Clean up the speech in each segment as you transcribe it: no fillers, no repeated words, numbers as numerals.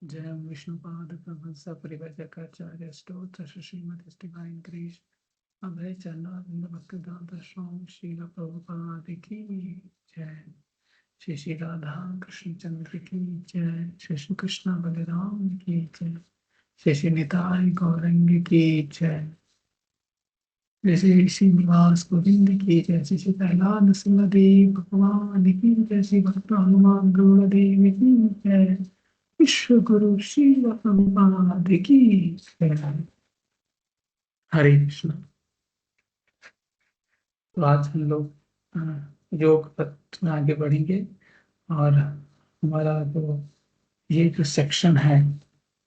जयम विष्णुपाद प्रभंस परिव्रजकाचार्य स्तोत्र Shrimati divine grace अभय चरणारिंद भक्तिदाता स्वामी शीला प्रभुपाद की जय। श्री श्री राधा कृष्ण चंद्र की जय। श्री श्री कृष्ण बलराम की जय। श्री श्री निताई गौरंग की जय। श्री श्री श्रीनिवास गोविंद की जय। श्री श्री प्रहलाद सिंहदेव भगवान की जय। श्री भक्त हनुमान गुरुदेव की जय। विश्व गुरु शिव प्रभुपाद की जय। हरे कृष्ण। तो आज हम लोग योग पथ में आगे बढ़ेंगे और हमारा जो ये जो सेक्शन है,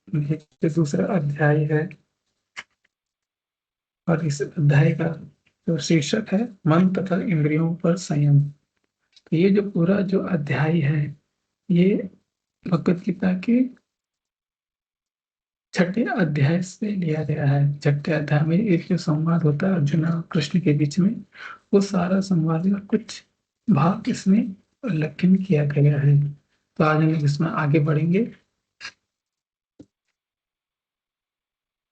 ये जो दूसरा अध्याय है और इस अध्याय का जो शीर्षक है मन तथा इंद्रियों पर संयम। तो ये जो पूरा जो अध्याय है ये भगवत गीता के छठे अध्याय से लिया गया है। छठे अध्याय में एक जो संवाद होता है अर्जुन और कृष्ण के बीच में, वो सारा संवाद का कुछ भाग इसमें उल्लेखन किया गया है। तो आज हम इसमें आगे बढ़ेंगे।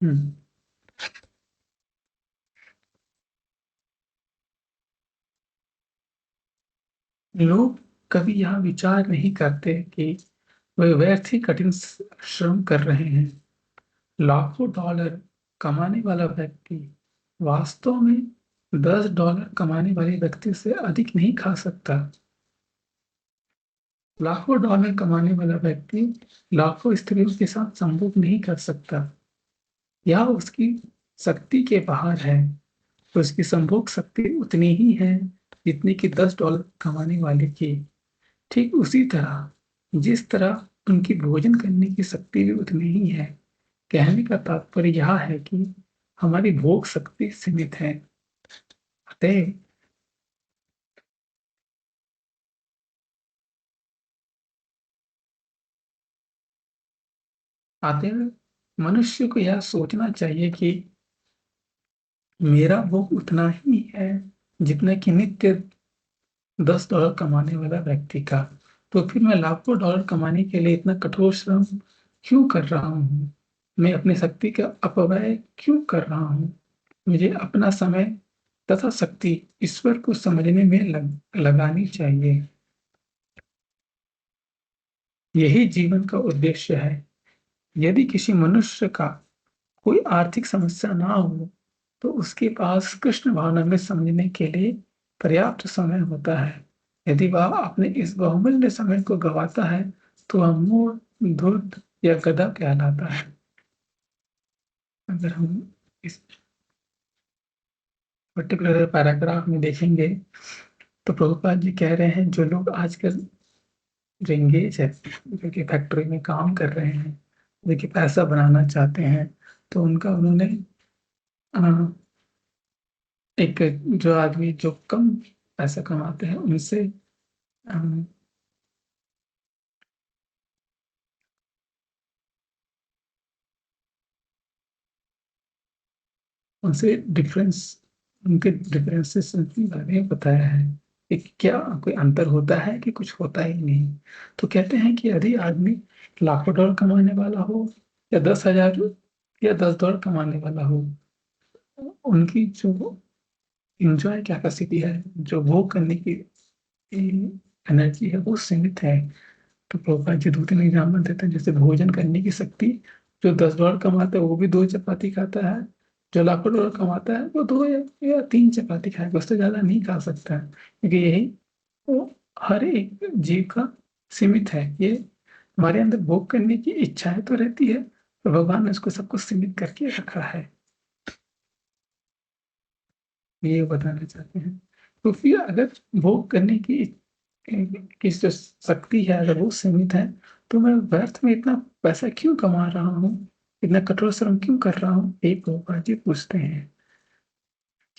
हम्म। लोग कभी यह विचार नहीं करते कि वे व्यर्थ ही कठिन श्रम कर रहे हैं। लाखों डॉलर कमाने वाला व्यक्ति वास्तव में $10 कमाने वाले व्यक्ति से अधिक नहीं खा सकता। लाखों डॉलर कमाने वाला व्यक्ति लाखों स्त्रियों के साथ संभोग नहीं कर सकता। यह उसकी शक्ति के बाहर है। उसकी संभोग शक्ति उतनी ही है जितनी कि $10 कमाने वाले की। ठीक उसी तरह जिस तरह उनकी भोजन करने की शक्ति भी उतनी ही है। कहने का तात्पर्य यह है कि हमारी भोग शक्ति सीमित है। अतः अतः मनुष्य को यह सोचना चाहिए कि मेरा भोग उतना ही है जितना कि नित्य $10 कमाने वाला व्यक्ति का। तो फिर मैं लाखों डॉलर कमाने के लिए इतना कठोर श्रम क्यों कर रहा हूँ? मैं अपनी शक्ति का अपव्यय क्यों कर रहा हूँ? मुझे अपना समय तथा शक्ति ईश्वर को समझने में लगानी चाहिए। यही जीवन का उद्देश्य है। यदि किसी मनुष्य का कोई आर्थिक समस्या ना हो तो उसके पास कृष्ण भावना में समझने के लिए पर्याप्त समय होता है। यदि वह अपने इस बहुमूल्य समय को गवाता है तो वह मूढ़, धूर्त या गधा कहलाता है। अगर हम इस पर्टिकुलर पैराग्राफ में देखेंगे तो प्रभुपाद जी कह रहे हैं जो लोग आजकल जो इंगेज है, जो कि फैक्ट्री में काम कर रहे हैं, जो कि पैसा बनाना चाहते हैं, तो उनका उन्होंने अ, एक जो आदमी जो कम पैसा कमाते हैं उनसे अम, उनसे डिफरेंस उनके डिफरेंसेस के बारे में बताया है कि क्या कोई अंतर होता है कि कुछ होता ही नहीं। तो कहते हैं कि यदि आदमी लाखों डॉलर कमाने वाला हो या 10,000 या $10 कमाने वाला हो, उनकी जो इंजॉय कैपेसिटी है, जो भोग करने की एनर्जी है, वो सीमित है। तो प्रभुपाद जी 2-3 एग्जाम्पल देते हैं। जैसे भोजन करने की शक्ति, जो $10 कमाता है वो भी 2 चपाती खाता है। जो लाखों डॉलर कमाता है वो 2 या 3 चपाती खाएगा, उससे ज्यादा नहीं खा सकता है, क्योंकि यही वो हर एक जीव का सीमित है। ये हमारे अंदर भोग करने की इच्छाएं तो रहती है, तो भगवान ने उसको सबको सीमित करके रखा है। ये बताना चाहते हैं। तो फिर अगर भोग करने की जो शक्ति है अगर वो सीमित है, तो मैं व्यर्थ में इतना पैसा क्यों कमा रहा हूँ? इतना कठोर श्रम क्यों कर रहा हूँ? एक गोपाल जी पूछते हैं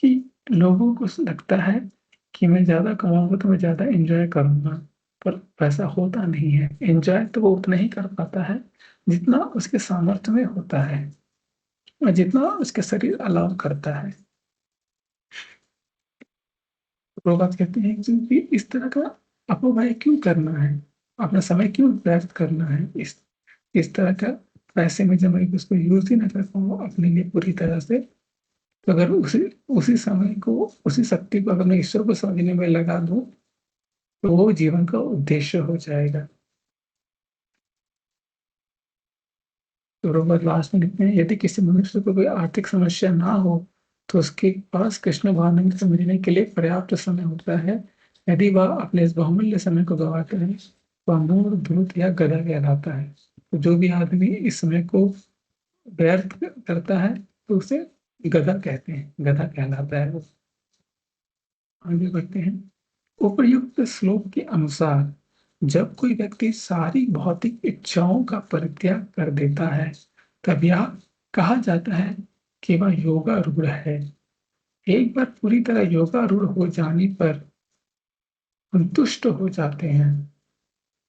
कि लोगों को लगता है कि मैं ज्यादा कमाऊंगा तो मैं ज्यादा एंजॉय करूंगा, पर पैसा होता नहीं है। एंजॉय तो वो उतना ही कर पाता है जितना उसके सामर्थ्य में होता है और जितना उसके शरीर अलाउ करता है। लोग बात कहते हैं कि इस तरह का अपव्यय क्यों करना है, अपना समय क्यों व्यर्थ करना है? इस तरह का पैसे में जब मैं उसको यूज ही ना कर पाऊँ अपने लिए पूरी तरह से, तो अगर उसी उसी समय को, उसी शक्ति को अगर मैं ईश्वर को समझने में लगा दूं, तो वो जीवन का उद्देश्य हो जाएगा। तो रोबर्ट लास्ट में लिखते हैं, यदि किसी मनुष्य को कोई आर्थिक समस्या ना हो तो उसके पास कृष्ण भावना को समझने के लिए पर्याप्त समय होता है। यदि वह अपने इस बहुमूल्य समय को गवाता है, वह मूढ़, धूर्त या गधा कहलाता है। तो जो भी आदमी इस समय को व्यर्थ करता है तो उसे गधा कहते हैं, गधा कहलाता है वो। आगे बढ़ते हैं। उपर्युक्त श्लोक के अनुसार जब कोई व्यक्ति सारी भौतिक इच्छाओं का परित्याग कर देता है, तब यह कहा जाता है कि वह योगारूढ़ है। एक बार पूरी तरह योगारूढ़ हो जाने पर संतुष्ट हो जाते हैं,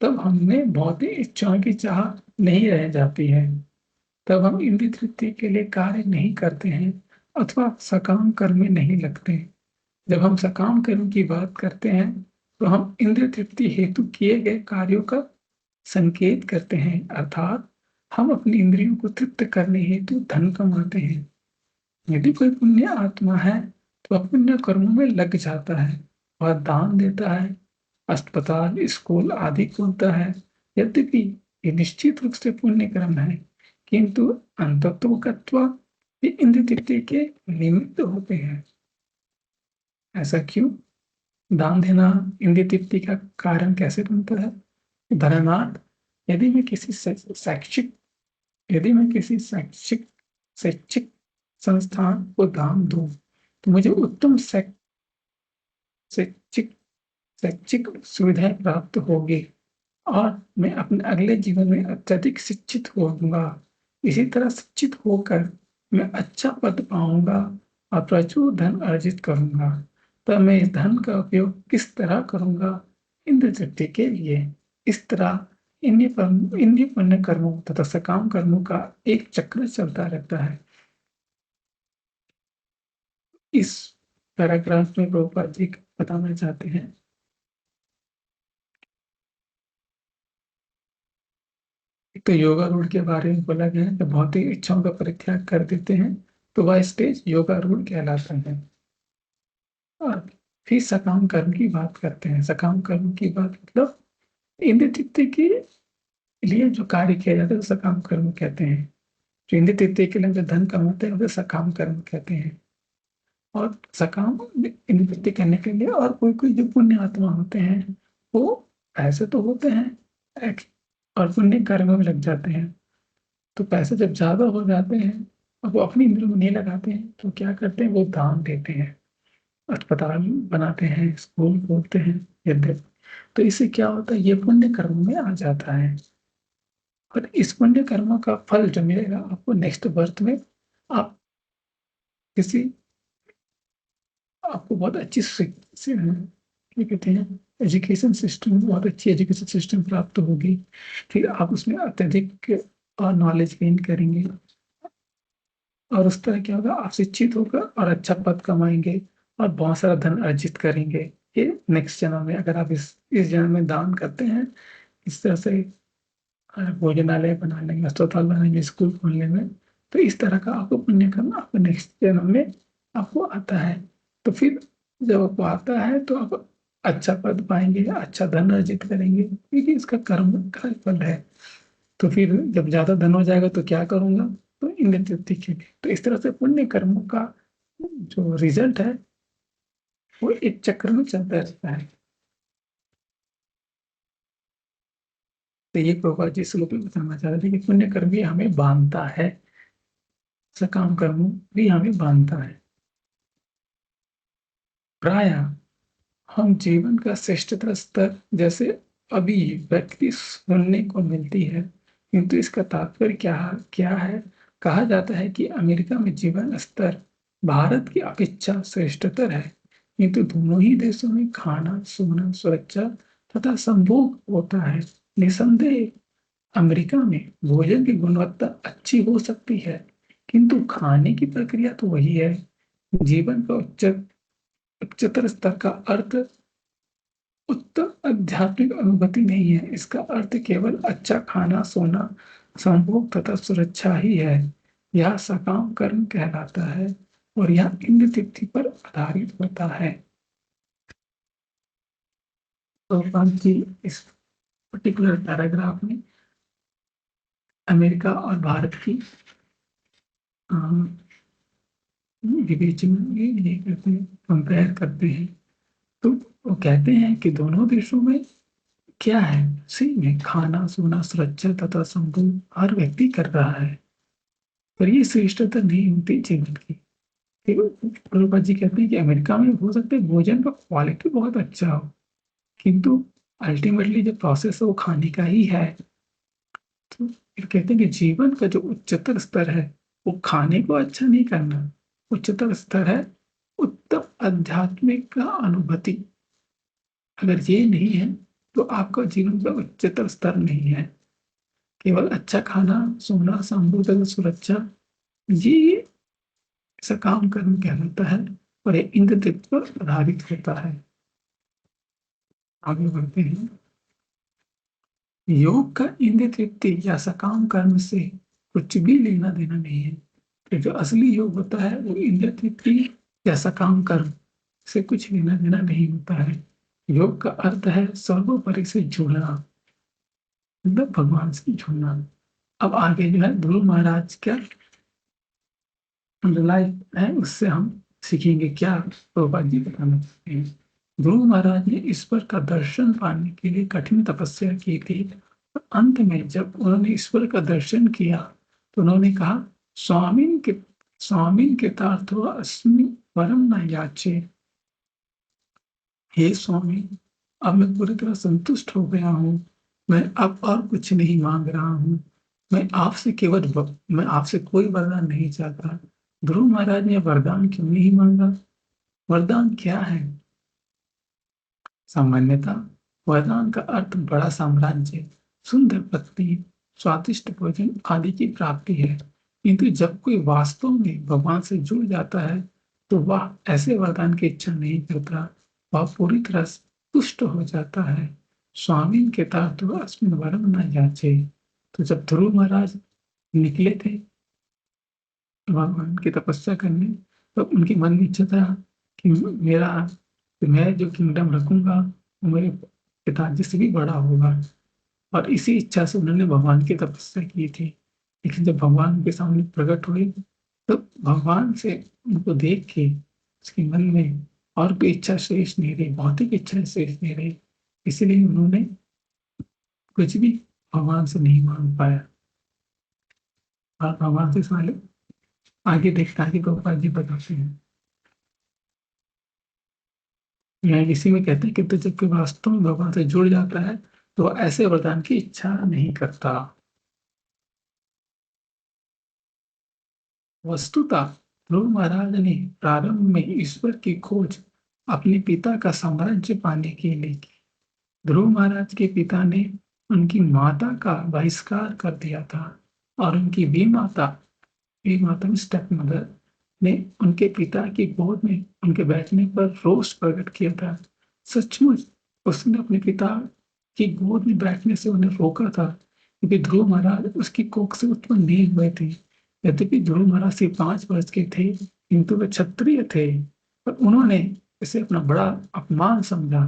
तब हमें भौतिक इच्छाओं की चाह नहीं रह जाती है। तब हम इंद्रिय तृप्ति के लिए कार्य नहीं करते हैं अथवा सकाम कर्म में नहीं लगते। जब हम सकाम कर्म की बात करते हैं तो हम इंद्रिय तृप्ति हेतु किए गए कार्यों का संकेत करते हैं, अर्थात हम अपनी इंद्रियों को तृप्त करने हेतु धन कमाते हैं। यदि कोई पुण्य आत्मा है तो वह पुण्य कर्मों में लग जाता है, वह दान देता है, अस्पताल, स्कूल आदि खोलता है। यद्यपि ये निश्चित रूप से पुण्य कर्म है, किंतु अंततोगत्वा ये इंद्रिय तृप्ति के निमित्त होते हैं। ऐसा क्यों? दान देना इंद्रिय तृप्ति का कारण कैसे बनता है? उदाहरणार्थ, यदि मैं किसी शैक्षिक यदि मैं किसी शैक्षिक संस्थान को दान दूं, तो मुझे उत्तम शैक्षिक शैक्षिक सुविधाएं प्राप्त होगी और मैं अपने अगले जीवन में अत्यधिक शिक्षित होऊंगा। इसी तरह शिक्षित होकर मैं अच्छा पद पाऊंगा और प्रचुर धन अर्जित करूंगा। तब मैं इस धन का उपयोग किस तरह करूंगा? इंद्रिय तृप्ति के लिए। इस तरह इंद्रिय पुण्य कर्मों तथा सकाम कर्मों का एक चक्र चलता रहता है। इस पैराग्राफ में प्रभुपाद जी बताना चाहते हैं, एक तो योगारूढ़ के बारे में बोला गया है, जब भौतिक इच्छाओं का परित्याग कर देते हैं तो वह स्टेज योगारूढ़ कहलाता है। और फिर सकाम कर्म की बात करते हैं। सकाम कर्म की बात मतलब इंद्रिय तृप्ति के लिए जो कार्य किया जाता है उसे सकाम कर्म कहते हैं। जो इंद्रिय तृप्ति के लिए जो धन कमाते हैं उसे सकाम कर्म कहते हैं। और सकाम इंद्रिय तृप्ति करने के लिए और कोई कोई जो पुण्य आत्मा होते हैं वो ऐसे तो होते हैं और पुण्य कर्म में लग जाते हैं। तो पैसे जब ज्यादा हो जाते हैं और वो अपनी इंद्रियों में नहीं लगाते हैं तो क्या करते हैं, वो दान देते हैं, अस्पताल बनाते हैं, स्कूल खोलते हैं, यद्यप। तो इससे क्या होता है, ये पुण्य कर्म में आ जाता है। और इस पुण्य कर्म का फल जो मिलेगा आपको नेक्स्ट बर्थ में, आप किसी आपको बहुत अच्छी क्या कहते हैं, एजुकेशन सिस्टम, बहुत अच्छी एजुकेशन सिस्टम प्राप्त होगी। फिर आप उसमें अत्यधिक नॉलेज गेन करेंगे और उस तरह क्या होगा, आप शिक्षित होकर और अच्छा पद कमाएंगे और बहुत सारा धन अर्जित करेंगे। ये नेक्स्ट जन्म में, अगर आप इस जन्म में दान करते हैं, इस तरह से भोजनालय बनाने में, अस्पताल बनाने में, स्कूल खोलने में, तो इस तरह का आपको पुण्य करना आपको नेक्स्ट जन्म में आपको आता है। तो फिर जब आपको आता है तो आप अच्छा पद पाएंगे, अच्छा धन अर्जित करेंगे, क्योंकि इसका कर्म का फल है। तो फिर जब ज्यादा धन हो जाएगा तो क्या करूंगा, तो इंद्रिय तृप्ति के लिए। तो इस तरह से पुण्य कर्मों का जो रिजल्ट है वो एक चक्र में चलता रहता है। तो ये प्रभुपाद जी श्लोक में बताना चाह रहे थे कि पुण्य कर्म भी हमें बांधता है, सकाम कर्म भी हमें बांधता है। प्राय हम जीवन का श्रेष्ठतर स्तर जैसे अभी व्यक्ति सुनने को मिलती है, किंतु इसका तात्पर्य क्या क्या है? कहा जाता है कि अमेरिका में जीवन स्तर भारत की अपेक्षा श्रेष्ठतर है, किंतु दोनों ही देशों में खाना, सोना, सुरक्षा तथा संभोग होता है। निसंदेह अमेरिका में भोजन की गुणवत्ता अच्छी हो सकती है, किंतु खाने की प्रक्रिया तो वही है। जीवन का उच्चतर स्तर का अर्थ उत्तम आध्यात्मिक अनुभूति नहीं है। इसका अर्थ केवल अच्छा खाना, सोना, संभोग तथा सुरक्षा ही है। यह सकाम कर्म कहलाता है और यह इंद्र तृप्ति पर आधारित होता है। तो भगवान जी इस पर्टिकुलर पैराग्राफ में अमेरिका और भारत की विवेचन ये करते हैं, कंपेयर करते हैं। तो वो कहते हैं कि दोनों देशों में क्या है, सेम है, खाना सोना सुरक्षा तथा संभोग हर व्यक्ति कर रहा है, पर ये श्रेष्ठता नहीं होती जीवन की। प्रभुपाद जी कहते हैं कि अमेरिका में हो सकता है भोजन का क्वालिटी बहुत अच्छा हो, किंतु अल्टीमेटली जो प्रोसेस है वो खाने का ही है। तो फिर कहते हैं कि जीवन का जो उच्चतर स्तर है वो खाने को अच्छा नहीं करना, उच्चतर स्तर है उत्तम आध्यात्मिक का अनुभूति। अगर ये नहीं है तो आपका जीवन का उच्चतर स्तर नहीं है। केवल अच्छा खाना सोना संबोधन सुरक्षा ये सकाम कर्म कहलाता है और ये इंद्र तत्व पर आधारित होता है। आगे बढ़ते हैं। योग का इंद्र तृप्ति या सकाम कर्म से कुछ भी लेना देना नहीं है। तो जो असली योग होता है वो इंद्र तृप्ति या सकाम कर्म से कुछ लेना देना नहीं होता है। योग का अर्थ है सर्वोपरि से जुड़ना, मतलब भगवान से जुड़ना। अब आगे जो है ध्रुव महाराज क्या लाइफ है उससे हम सीखेंगे क्या, प्रभुपाद जी बताना चाहते हैं। ध्रुव महाराज ने ईश्वर का दर्शन पाने के लिए कठिन तपस्या की थी। अंत में जब उन्होंने ईश्वर का दर्शन किया तो उन्होंने कहा, स्वामीन के तार्थो अस्मि परम न याचे। हे स्वामी, अब मैं पूरी तरह संतुष्ट हो गया हूँ, मैं अब और कुछ नहीं मांग रहा हूँ। मैं आपसे कोई वरदान नहीं चाहता। ध्रुव महाराज ने वरदान क्यों नहीं मांगा? वरदान क्या है? सामान्यतः वरदान का अर्थ बड़ा साम्राज्य, सुंदर पत्नी, स्वादिष्ट भोजन आदि की प्राप्ति है। किंतु जब कोई वास्तव में भगवान से जुड़ जाता है तो वह ऐसे वरदान की इच्छा नहीं करता, वह पूरी तरह से तुष्ट हो जाता है। स्वामी के तातो अस्मिन वरम न याचे। तो जब ध्रुव महाराज निकले थे भगवान की तपस्या करने, तो उनके मन में इच्छा था कि मैं जो किंगडम रखूंगा वो मेरे पिताजी से भी बड़ा होगा, और इसी इच्छा से उन्होंने भगवान की तपस्या की थी। लेकिन जब भगवान उनके सामने प्रकट हुए तो भगवान से उनको देख के उसके मन में और कोई इच्छा शेष नहीं रही, भौतिक इच्छा शेष नहीं रही, इसीलिए उन्होंने कुछ भी भगवान से नहीं मांग पाया। और भगवान से साले आगे देखता है कि गोपाल जी बताते हैं, यहाँ इसी में कहते हैं कि तो जब कोई वास्तव में भगवान से जुड़ जाता है तो ऐसे वरदान की इच्छा नहीं करता। वस्तुतः ध्रुव महाराज ने प्रारंभ में ईश्वर की खोज अपने पिता का साम्राज्य पाने के लिए की। ध्रुव महाराज के पिता ने उनकी माता का बहिष्कार कर दिया था और उनकी वी माता में स्टेप मदर ने उनके पिता की गोद में उनके बैठने पर रोष प्रकट किया था। सचमुच उसने अपने पिता की गोद में बैठने से उन्हें रोका था, क्योंकि ध्रुव महाराज उसकी कोख से उत्पन्न नहीं हुए थे। यद्यपि ध्रुव महाराज सिर्फ 5 वर्ष के थे, किंतु वे क्षत्रिय थे, पर उन्होंने इसे अपना बड़ा अपमान समझा।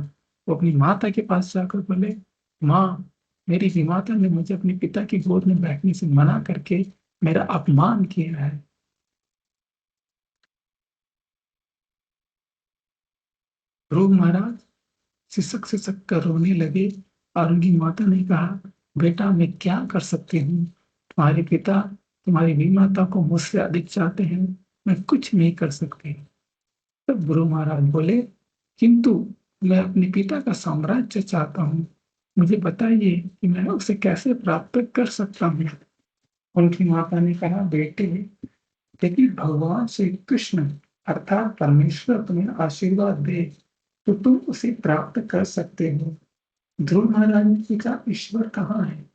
वो अपनी माता के पास जाकर बोले, माँ, मेरी विमाता ने मुझे अपने पिता की गोद में बैठने से मना करके मेरा अपमान किया है। ध्रुव महाराज सिसक सिसक कर रोने लगे और उनकी माता ने कहा, बेटा मैं क्या कर सकती हूँ, तुम्हारे पिता तुम्हारी विमाता को मुझसे अधिक चाहते हैं, मैं कुछ नहीं कर सकती। तब ध्रुव महाराज बोले, किंतु मैं अपने पिता का साम्राज्य चाहता हूँ, मुझे बताइए कि मैं उसे कैसे प्राप्त कर सकता हूँ। उनकी माता ने कहा, बेटे, यदि भगवान श्री कृष्ण अर्थात परमेश्वर तुम्हें आशीर्वाद दे तो तुम उसे प्राप्त कर सकते हो। ध्रुव महाराज ने पूछा, ईश्वर कहाँ है?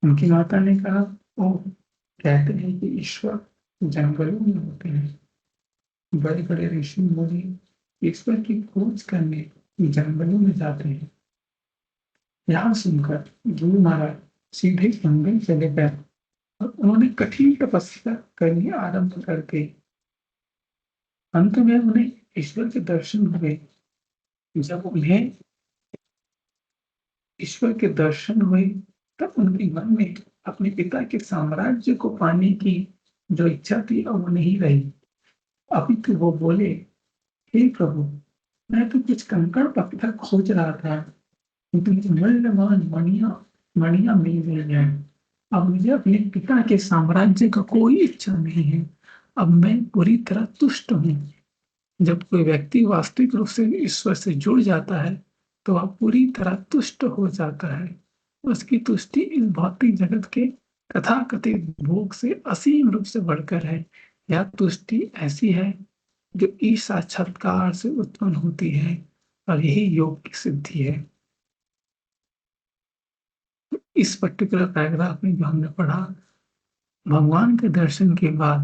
उनकी माता ने कहा, ओ, कहते हैं कि ईश्वर जंगलों में होते हैं। बड़े बड़े ऋषि मुनि ईश्वर की खोज करने जंगलों में जाते हैं। यहाँ सुनकर ध्रुव महाराज सीधे जंगल चले गए और उन्होंने कठिन तपस्या करनी आरंभ करके अंत में उन्हें ईश्वर के दर्शन हुए। जब उन्हें ईश्वर के दर्शन हुए, तब उनके मन में अपने पिता के साम्राज्य को पाने की जो इच्छा थी, अब वो नहीं रही। अभी तो वो बोले, हे प्रभु, मैं तो कुछ कंकड़ पत्थर खोज रहा था, लेकिन मुझे मूल्यवान मणियां मिल गई हैं। अब मुझे अपने पिता के साम्राज्य का कोई इच्छा नहीं है। अब मैं पूरी तरह तुष्ट हूँ। जब कोई व्यक्ति वास्तविक रूप से ईश्वर से जुड़ जाता है, तो वह पूरी तरह तुष्ट हो जाता है। उसकी तुष्टि इस भौतिक जगत के तथाकथित भोग से असीम रूप से बढ़कर है। यह तुष्टि ऐसी है जो ईश साक्षात्कार से उत्पन्न होती है, और यही योग की सिद्धि है। इस पर्टिकुलर पैराग्राफ में जो हमने पढ़ा, भगवान के दर्शन के बाद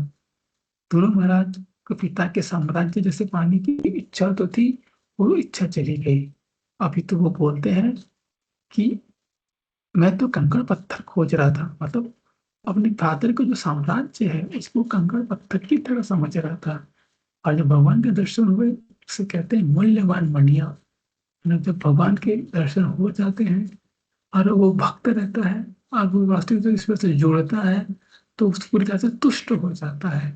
ध्रुव महाराज को पिता के साम्राज्य जैसे पाने की इच्छा तो थी, वो इच्छा चली गई। अभी तो वो बोलते हैं कि मैं तो कंकड़ पत्थर खोज रहा था, मतलब अपने फादर का जो साम्राज्य है उसको कंकड़ पत्थर की तरह समझ रहा था। और जब भगवान के दर्शन हुए, उसे कहते हैं मूल्यवान मणिया। जब भगवान के दर्शन हो जाते हैं और वो भक्त रहता है, और वो वास्तविक तो ईश्वर से जुड़ता है, तो उस पूरी तरह से तुष्ट हो जाता है।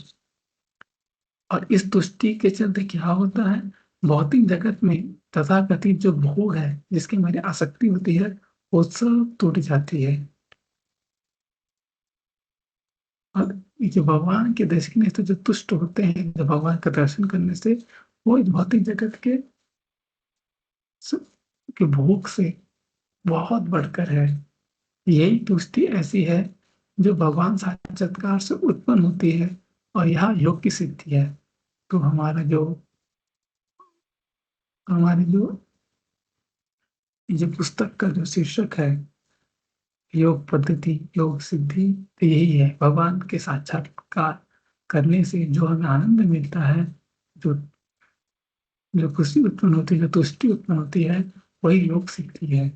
और इस तुष्टि के चलते क्या होता है, भौतिक जगत में तथाकथित जो भोग है, जिसकी हमारी आसक्ति होती है, वो सब टूट जाती है। और ये जो भगवान के दर्शन से जो तुष्ट होते हैं, जो भगवान का दर्शन करने से, वो इस भौतिक जगत के भोग से बहुत बढ़कर है। यही तुष्टि ऐसी है जो भगवान साक्षात्कार से उत्पन्न होती है, और यह योग की सिद्धि है। तो हमारी जो ये पुस्तक का जो शीर्षक है, योग पद्धति योग सिद्धि, तो यही है, भगवान के साक्षात्कार करने से जो हमें आनंद मिलता है, जो जो खुशी उत्पन्न होती है, जो तुष्टि उत्पन्न होती है, वही योग सिद्धि है।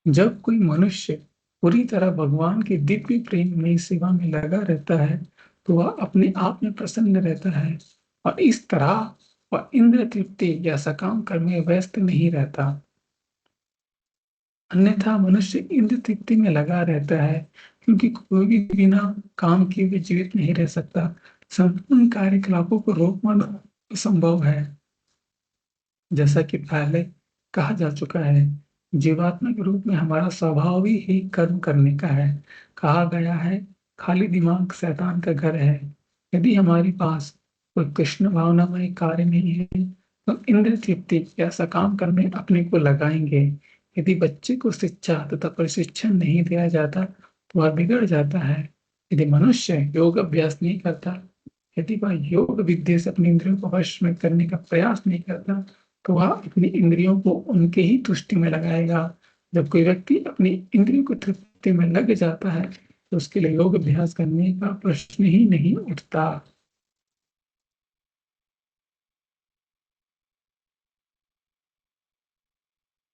जब कोई मनुष्य पूरी तरह भगवान के दिव्य प्रेम में सेवा में लगा रहता है, तो वह अपने आप में प्रसन्न रहता है, और इस तरह वह इंद्र तृप्ति या सकाम कर्म में व्यस्त नहीं रहता। अन्यथा मनुष्य इंद्र तृप्ति में लगा रहता है, क्योंकि कोई भी बिना काम किए हुए जीवित नहीं रह सकता। संपूर्ण कार्यकलापों को रोक पाना संभव है। जैसा कि पहले कहा जा चुका है, जीवात्मा के रूप में हमारा स्वभाव ही कर्म करने का है। कहा गया है, खाली दिमाग शैतान का घर है। यदि हमारे पास कोई कृष्ण भावनामय कार्य नहीं है, तो इंद्र तृप्ति या सकाम कर्म में अपने को लगाएंगे। यदि बच्चे को शिक्षा तथा प्रशिक्षण नहीं दिया जाता, तो वह बिगड़ जाता है। यदि मनुष्य योग अभ्यास नहीं करता, यदि वह योग विद्या से अपने इंद्रियों को वश में करने का प्रयास नहीं करता, तो वह अपनी इंद्रियों को उनके ही तुष्टि में लगाएगा। जब कोई व्यक्ति अपनी इंद्रियों को तृप्ति में लग जाता है, तो उसके लिए योग अभ्यास करने का प्रश्न ही नहीं उठता।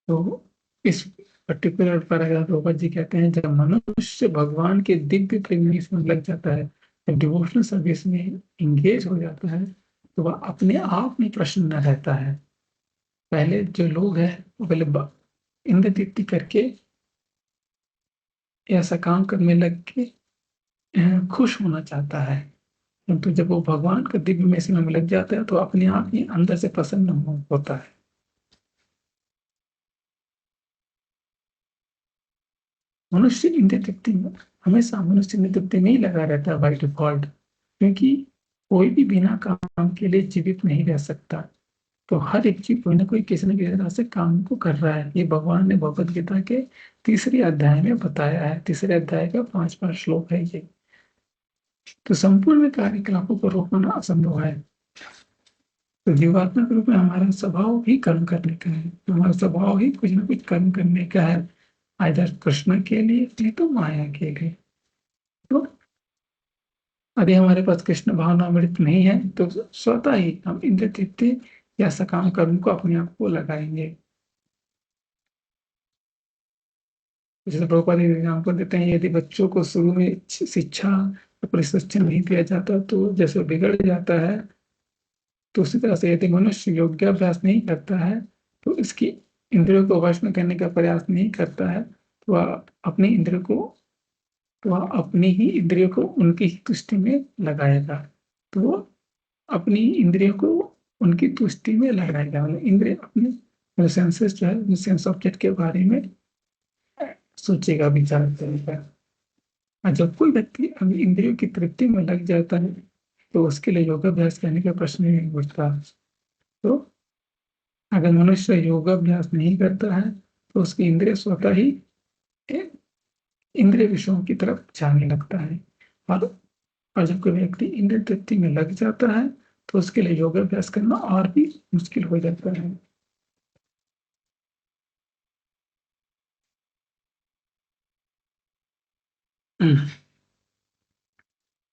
तो इस पर्टिकुलर पैराग्राफ द्रौपद जी कहते हैं, जब मनुष्य भगवान के दिव्य प्रेम में इसमें लग जाता है, जब डिवोशनल सर्विस में इंगेज हो जाता है, तो वह अपने आप में प्रसन्न रहता है। पहले जो लोग हैं, वो पहले इंद्र तृप्ति करके ऐसा काम करने लग के खुश होना चाहता है, परंतु जब वो भगवान का दिव्य में सेवा में लग जाता है, तो अपने आप ही अंदर से प्रसन्न होता है। मनुष्य इंद्रिय तृप्ति में हमेशा मनुष्य इंद्रिय तृप्ति में ही लगा रहता है बाई डिफॉल्ट, क्योंकि कोई भी बिना काम के लिए जीवित नहीं रह सकता। तो हर एक जीव कोई ना कोई किसी न किसी तरह से काम को कर रहा है। ये भगवान ने भगवत गीता के तीसरे अध्याय में बताया है। तीसरे अध्याय का 5वां श्लोक है ये। तो संपूर्ण कार्यकलापों को रोकना असंभव है। तो जीवात्मा के रूप में हमारा स्वभाव ही कर्म करने का है। हमारा स्वभाव ही कुछ ना कुछ कर्म करने का है, आइदर कृष्ण के लिए नहीं तो माया के लिए। तो यदि हमारे पास कृष्ण भावनामृत नहीं है, तो स्वतः ही हम इंद्र तृप्ति या सकाम कर्म को अपने आप को लगाएंगे। जैसे प्रभुपाद एग्जाम्पल देते हैं, यदि बच्चों को शुरू में शिक्षा या प्रशिक्षण नहीं दिया जाता तो जैसे बिगड़ जाता है, तो उसी तरह से यदि मनुष्य योगाभ्यास नहीं करता है, तो इसकी इंद्रियों को वश में करने का प्रयास नहीं करता है, तो वह अपनी इंद्रियों को तो वह अपनी ही इंद्रियों को उनकी ही तुष्टि में लगाएगा। तो वो अपनी इंद्रियों को उनकी तुष्टि में लगाएगा, मतलब इंद्रिय अपने सेंसेस जो है, सेंस ऑब्जेक्ट के बारे में सोचेगा, विचार करेगा। और जब कोई व्यक्ति अपनी इंद्रियों की तृप्ति में लग जाता है, तो उसके लिए योगाभ्यास करने का प्रश्न ही नहीं उठता। तो अगर मनुष्य योगाभ्यास नहीं करता है, तो उसकी इंद्रिय स्वतः ही इंद्रिय विषयों की तरफ जाने लगता है। और जब कोई व्यक्ति इंद्रिय तृप्ति में लग जाता है, तो उसके लिए योगाभ्यास करना और भी मुश्किल हो जाता है।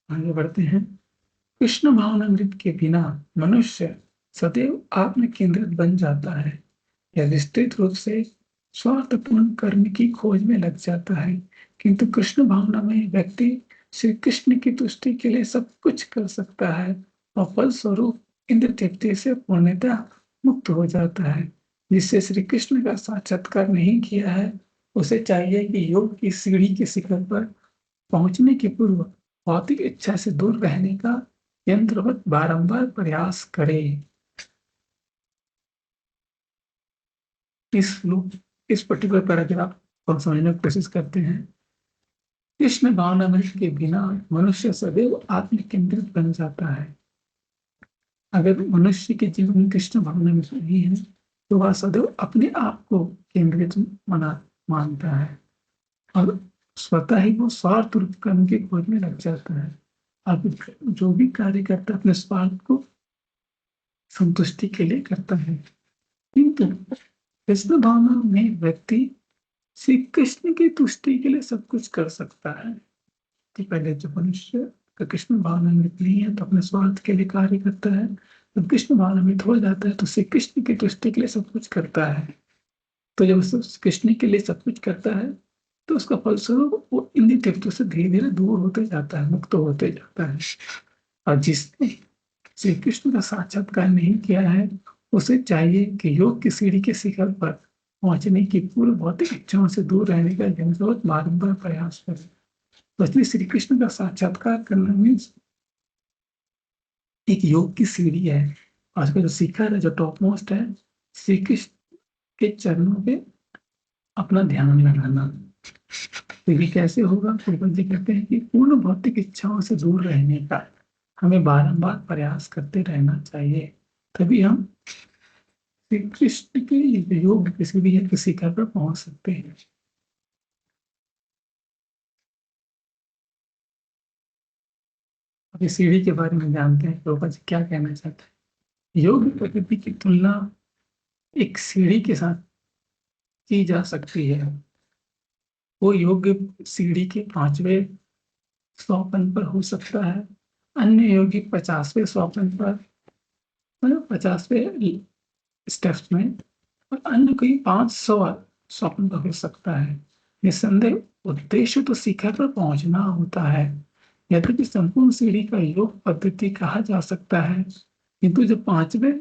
आगे बढ़ते हैं। कृष्ण भावनामृत के बिना मनुष्य सदैव आत्म केंद्रित बन जाता है। यह विस्तृत रूप से स्वार्थपूर्ण कर्म की खोज में लग जाता है। किंतु कृष्ण भावना में व्यक्ति श्री कृष्ण की तुष्टि के लिए सब कुछ कर सकता है और फलस्वरूप इंद्र तृप्ति से पूर्णतः मुक्त हो जाता है। जिससे श्री कृष्ण का साक्षात्कार नहीं किया है, उसे चाहिए कि योग की सीढ़ी के शिखर पर पहुंचने के पूर्व भौतिक इच्छा से दूर रहने का यंत्रवत बारंबार प्रयास करे। इस लूप इस पर्टिकुलर पैराग्राफ को हम समझने की कोशिश करते हैं। कृष्ण भावनामृत के बिना मनुष्य सदैव आत्म केंद्रित बन जाता है। अगर मनुष्य के जीवन में कृष्ण भावनामृत नहीं है, तो वह सदैव अपने आप को केंद्रित मानता है और स्वतः ही वो स्वार्थ रूप कर्म की खोज में लग जाता है। अब जो भी कार्य करता है अपने स्वार्थ को संतुष्टि के लिए करता है। किंतु कृष्ण भावना में व्यक्ति श्री कृष्ण की तुष्टि के लिए सब कुछ कर सकता है। कि पहले जो मनुष्य का कृष्ण भावनामृत नहीं है, तो अपने स्वार्थ के लिए कार्य करता है। जब कृष्ण भावनामृत हो जाता है, तो श्री कृष्ण की तुष्टि के लिए सब कुछ करता है। तो जब कृष्ण के लिए सब कुछ करता है, तो उसका फलस्वरूप वो इंद्रिय तृप्ति से धीरे धीरे दूर होते जाता है, मुक्त होते जाता है। और जिसने श्री कृष्ण का साक्षात्कार नहीं किया है, उसे चाहिए कि योग की सीढ़ी के शिखर पर पहुंचने की पूर्व भौतिक इच्छाओं से दूर रहने का यंत्रवत बारंबार प्रयास करे। तो इसलिए श्री कृष्ण का साक्षात्कार करना मीन्स एक योग की सीढ़ी है। आज का जो शिखर है, जो टॉप मोस्ट है, श्री कृष्ण के चरणों पे अपना ध्यान लगाना। तो ये कैसे होगा? प्रभुपाद जी कहते हैं कि पूर्ण भौतिक इच्छाओं से दूर रहने का हमें बारंबार प्रयास करते रहना चाहिए, तभी हम श्री कृष्ण के योग किसी भी एक शिखर पर पहुंच सकते हैं। अब इस सीढ़ी के बारे में जानते हैं प्रभुपाद जी क्या कहना चाहते हैं। योग प्रकृति की तुलना एक सीढ़ी के साथ की जा सकती है। वो योग सीढ़ी के 5वें सोपान पर हो सकता है, अन्य योगी 50वें सोपान पर, मतलब 50वें स्टेप्स में, और अन्य कोई 500 सोपान पर हो सकता है। निस्संदेह उद्देश्य तो शिखर पर पहुंचना होता है। यद्यपि संपूर्ण सीढ़ी का योग पद्धति कहा जा सकता है, किंतु जो 5वें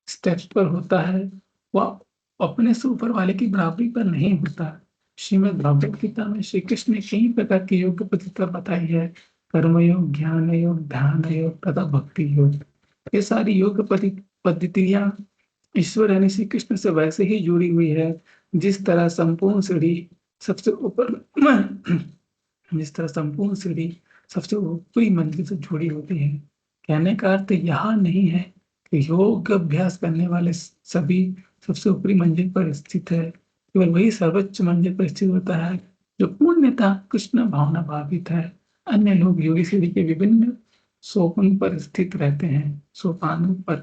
स्टेप्स पर होता है, वह अपने से ऊपर वाले की बराबरी पर नहीं होता। श्रीमद् भगवद गीता में श्री कृष्ण ने कई प्रकार की योग पद्धति बताई है। कर्म योग, ज्ञान योग, ध्यान योग तथा भक्ति योग। ये सारी योग पद्धतियां ईश्वर यानी श्री कृष्ण से वैसे ही जुड़ी हुई है, जिस तरह संपूर्ण सीढ़ी सबसे ऊपर जिस तरह संपूर्ण सीढ़ी सबसे ऊपरी मंजिल से जुड़ी होती है। कहने का अर्थ यह नहीं है कि योग अभ्यास करने वाले सभी सबसे ऊपरी मंजिल पर स्थित है। केवल वही सर्वोच्च मंजिल पर स्थित होता है जो पूर्णतः कृष्ण भावना भावित है। अन्य लोग योगी सीढ़ी के विभिन्न सोपान पर स्थित रहते हैं, सोपानों पर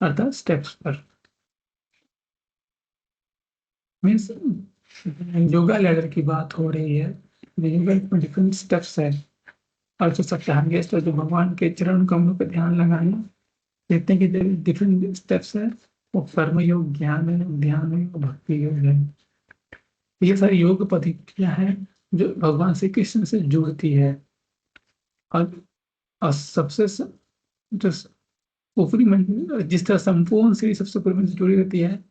अर्थात स्टेप्स पर। मीन्स योगा लैडर की बात हो रही है। योगा में डिफरेंट स्टेप्स है, और जो सबसे हाईएस्ट है, जो भगवान के चरण कमलों पे ध्यान लगाना, देखते हैं कि जो डिफरेंट स्टेप्स है, वो कर्म योग, ज्ञान योग, ध्यान योग, भक्ति योग है। ये सारी योग पद्धतियां हैं जो भगवान श्री कृष्ण से जुड़ती है। और, सबसे जो ऊपरी मंजिल, जिस तरह संपूर्ण सीढ़ी सबसे ऊपरी मंजिल जुड़ी रहती है,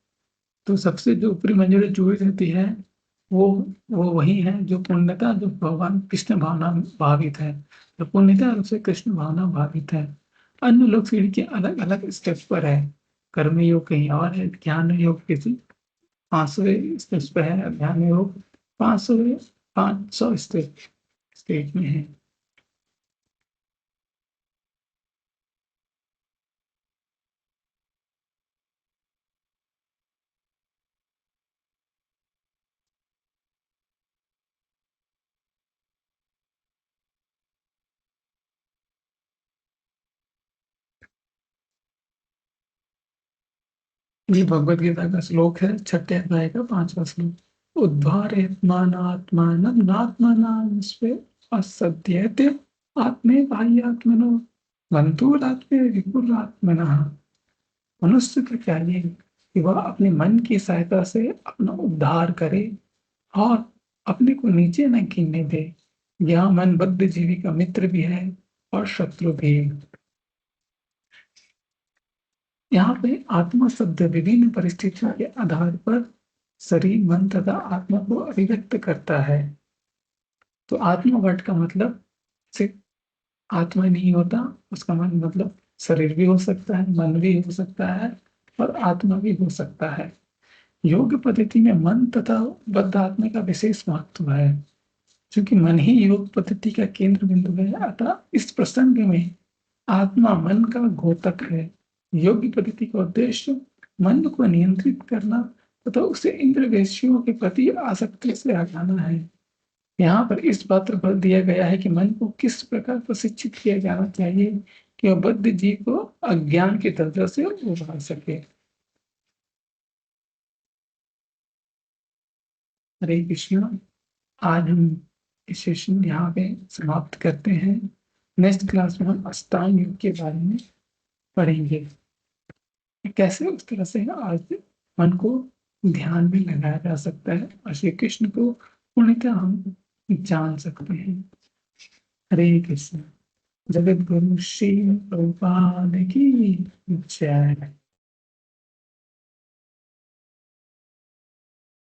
तो सबसे जो ऊपरी मंजिल जुड़ी रहती है, वो वो वही है जो पूर्णतः जो भगवान कृष्ण भावना भावित है, जो पूर्णतः रूप से कृष्ण भावना भावित है। अन्य लोग सीढ़ी के अलग अलग स्टेप्स पर है। कर्म योग कहीं और है, ज्ञान योग किसी 500वें स्टेज पे है, ध्यान योग 500 स्टेज में है। ये भगवत गीता का श्लोक है, छठे अध्याय का 5वां श्लोक। उद्धारेत्मानात्मानं नात्मानं स्वे असद्यते आत्मे बाह्यात्मनो बन्धुरात्मे विपुरात्मनः। मनुष्य को चाहिए कि वह अपने मन की सहायता से अपना उद्धार करे और अपने को नीचे न गिरने दे। यह मन बद्ध जीवी का मित्र भी है और शत्रु भी। यहाँ पे आत्मा शब्द विभिन्न परिस्थितियों के आधार पर शरीर, मन तथा आत्मा को अभिव्यक्त करता है। तो आत्मा वर्ड का मतलब सिर्फ आत्मा नहीं होता, उसका मन मतलब शरीर भी हो सकता है, मन भी हो सकता है और आत्मा भी हो सकता है। योग पद्धति में मन तथा बद्ध आत्मा का विशेष महत्व है। क्योंकि मन ही योग पद्धति का केंद्र बिंदु है, अतः इस प्रसंग में आत्मा मन का घोतक है। योग पद्धति का उद्देश्य मन को नियंत्रित करना तथा उसे इंद्र विषयों के प्रति आसक्ति से हटाना है। यहाँ पर इस बात पर बल दिया गया है कि मन को किस प्रकार प्रशिक्षित किया जाना चाहिए कि वह बद्ध जीव को अज्ञान के दलदल से उबार सके। हरे कृष्णा। आज हम इस सेशन यहाँ पे समाप्त करते हैं। नेक्स्ट क्लास में हम अष्टांग योग के बारे में पढ़ेंगे, कैसे उस तरह से आज मन को ध्यान में लगाया जा सकता है और श्री कृष्ण को पूर्णतः हम जान सकते हैं। हरे कृष्ण। जगत गुरु श्री प्रभुपाद की जय।